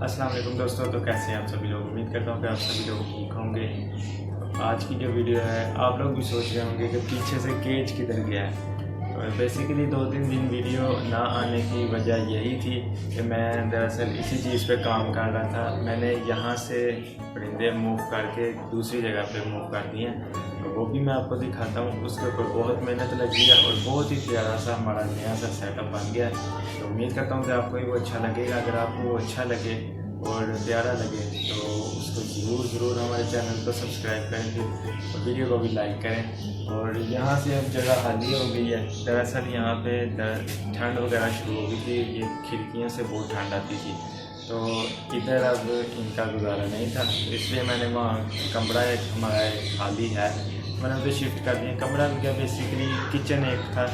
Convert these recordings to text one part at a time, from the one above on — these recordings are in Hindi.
अस्सलाम वालेकुम दोस्तों। तो कैसे हैं आप सभी लोग? उम्मीद करता हूँ कि आप सभी लोग ठीक होंगे। आज की जो वीडियो है, आप लोग भी सोच रहे होंगे कि पीछे से केज किधर गया है। और बेसिकली 2-3 दिन वीडियो ना आने की वजह यही थी कि मैं दरअसल इसी चीज़ पे काम कर रहा था। मैंने यहाँ से परिंदे मूव करके दूसरी जगह पे मूव कर दिए हैं, तो वो भी मैं आपको दिखाता हूँ। उसके ऊपर बहुत मेहनत लगी है और बहुत ही प्यारा सा हमारा नया सा सेटअप बन गया है। तो उम्मीद करता हूँ कि आपको भी वो अच्छा लगेगा। अगर आपको वो अच्छा लगे और प्यारा लगे तो उसको ज़रूर हमारे चैनल को सब्सक्राइब करें और वीडियो को भी लाइक करें। और यहाँ से अब जगह खाली हो गई है। दरअसल यहाँ पे ठंड वगैरह शुरू हो गई थी, ये खिड़कियों से बहुत ठंड आती थी, तो इधर अब इनका गुजारा नहीं था, इसलिए मैंने वहाँ कमरा एक हमारा खाली है, मैंने उधर शिफ्ट कर दिया। कमरा क्या बेसिकली किचन एक था,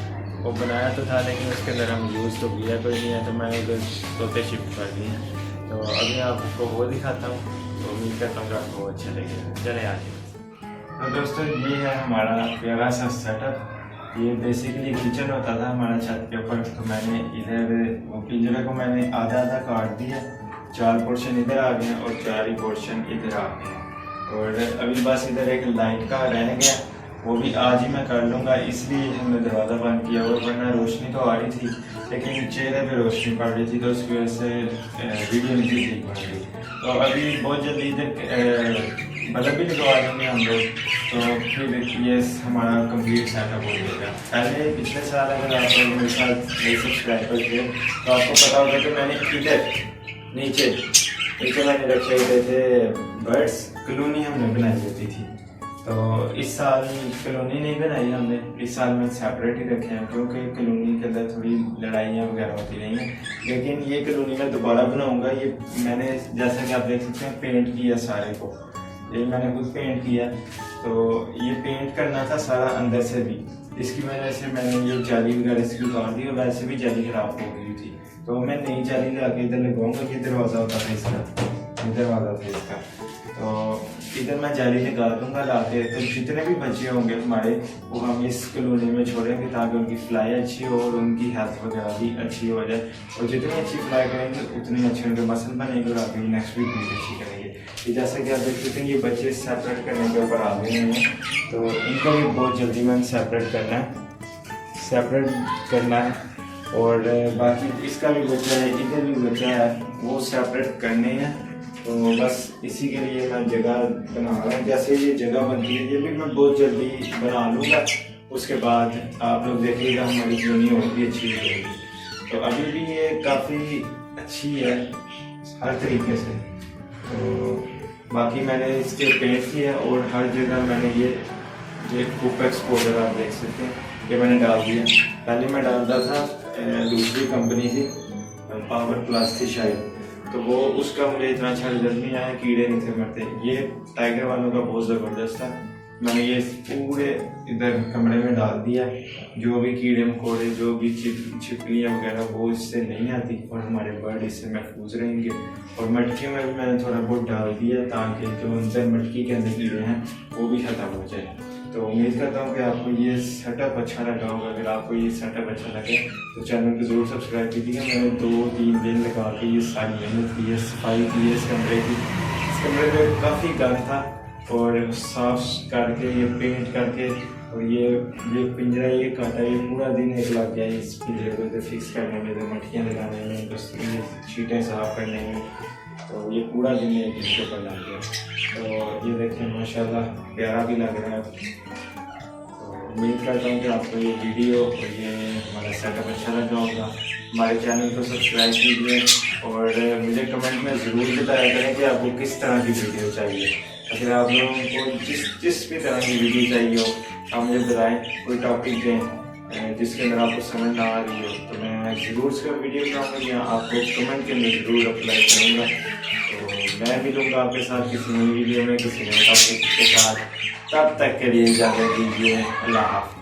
वो बनाया तो था लेकिन उसके अंदर हम यूज़ तो किया कोई नहीं है, तो मैंने उधर तोते शिफ्ट कर दिए। तो अभी आपको वो दिखाता हूँ, तो उम्मीद करता हूँ कि आपको अच्छा लगेगा। चले आगे। तो दोस्तों ये है हमारा प्यारा सा सेटअप। ये बेसिकली किचन होता था हमारा छत के ऊपर, तो मैंने इधर वो पिंजरे को मैंने आधा काट दिया, 4 पोर्शन इधर आ गए और 4 ही पोर्शन इधर आ गए। और अभी बस इधर एक लाइट का रह गया, वो भी आज ही मैं कर लूँगा, इसलिए हमने दरवाज़ा बंद किया। और वरना रोशनी तो आ रही थी लेकिन चेहरे पे रोशनी पड़ रही थी, तो उसकी वजह से वीडियो नहीं ठीक बन रही। तो अभी बहुत जल्दी इधर बल्ब भी लगवा देंगे हम लोग, तो फिर ये हमारा कंप्लीट सेटअप हो जाएगा। पहले पिछले साल अगर आप लोग मेरे साथ मेरे सब्सक्राइबर थे तो आपको पता होगा कि मैंने इधर नीचे मैंने रखे हुए थे बर्ड्स, कॉलोनी हमने बनाई होती थी। तो इस साल कॉलोनी नहीं बनाई हमने, इस साल में सेपरेट ही रखे हैं, क्योंकि कॉलोनी के अंदर थोड़ी लड़ाइयाँ वगैरह होती रही हैं। लेकिन ये कॉलोनी मैं दोबारा बनाऊंगा। ये मैंने जैसा कि आप देख सकते हैं पेंट किया सारे को, ये मैंने खुद पेंट किया। तो ये पेंट करना था सारा अंदर से भी, इसकी वजह से मैंने ये जाली वगैरह इसकी उतार दी, और वैसे भी जाली खराब हो गई थी, तो मैं नई जाली ला के इधर लगाऊंगा। ये दरवाज़ा होता था इसका, दरवाज़ा था इसका, तो इधर मैं जाली लगा दूंगा ला के। तो जितने भी बच्चे होंगे हमारे वो हम इस कॉलोनी में छोड़ेंगे, ताकि उनकी फ्लाई अच्छी हो और उनकी हेल्थ वगैरह भी अच्छी हो जाए। और जितनी अच्छी फ्लाई करेंगे उतनी अच्छी उनके मसल बनेंगे और आगे नेक्स्ट वीक भी अच्छी करेंगे। ये जैसे कि आप देख सकते हैं ये बच्चे सेपरेट करने के ऊपर आ गए हैं, तो इनको भी बहुत जल्दी मैंने सेपरेट करना है। और बाकी इसका भी बच्चा है, इधर भी बच्चा है, वो सेपरेट करने हैं। तो बस इसी के लिए मैं जगह बना रहा हूँ। जैसे ये जगह बनती है ये भी मैं बहुत जल्दी बना लूँगा, उसके बाद आप लोग देखिएगा हमारी कॉलोनी और भी अच्छी होगी। तो अभी भी ये काफ़ी अच्छी है हर तरीके से। तो बाकी मैंने इसके पेंट किया और हर जगह मैंने ये कुपेक्स पाउडर आप देख सकते हैं, ये मैंने डाल दिया। पहले मैं डालता था दूसरी कंपनी की पावर प्लस थी शायद, तो वो उसका मुझे इतना अच्छा रिजल्ट नहीं आया, कीड़े नहीं थे मरते। ये टाइगर वालों का बहुत ज़बरदस्त था। मैंने ये पूरे इधर कमरे में डाल दिया, जो भी कीड़े मकोड़े जो भी छिपकलियाँ वगैरह वो इससे नहीं आती और हमारे बर्ड इससे महफूज रहेंगे। और मटकी में भी मैंने थोड़ा बहुत डाल दिया, ताकि जो अंदर मटकी के अंदर कीड़े हैं वो भी ख़त्म हो जाए। तो उम्मीद करता हूँ कि आपको ये सेटअप अच्छा लगा होगा। अगर आपको ये सेटअप अच्छा लगे तो चैनल को ज़रूर सब्सक्राइब कीजिएगा। मैंने 2-3 दिन लगा के ये सारी मेहनत की है, सफाई की है इस कमरे की। इस कमरे में काफ़ी गंद था और साफ करके ये पेंट करके और ये पिंजरा ये काटा, ये पूरा दिन एक लग गया इस पिंजरे को इधर फिक्स करने में, इधर मटकियाँ लगाने में, बस ये शीटें साफ करने में। तो ये पूरा दिन एक इसके ऊपर लग गया। तो ये देखें माशाल्लाह प्यारा भी लग रहा है। तो उम्मीद करता हूँ कि आपको ये वीडियो और ये हमारा सेटअप अच्छा लगा होगा। हमारे चैनल को सब्सक्राइब कीजिए और मुझे कमेंट में ज़रूर बताया करें कि आपको किस तरह की वीडियो चाहिए। अगर आप लोगों को जिस भी तरह की वीडियो चाहिए हो आप मुझे बताएं, कोई टॉपिक दें जिसके अंदर आपको समझ ना आ रही हो, तो मैं ज़रूर उसका वीडियो बनाऊँगा या आपको कमेंट के अंदर ज़रूर अप्लाई करूँगा। तो मैं भी लूँगा आपके साथ किसी नई वीडियो में किसी नए टॉपिक के साथ। तब तक के लिए इजाज़त दीजिए। अल्लाह हाफ़िज़।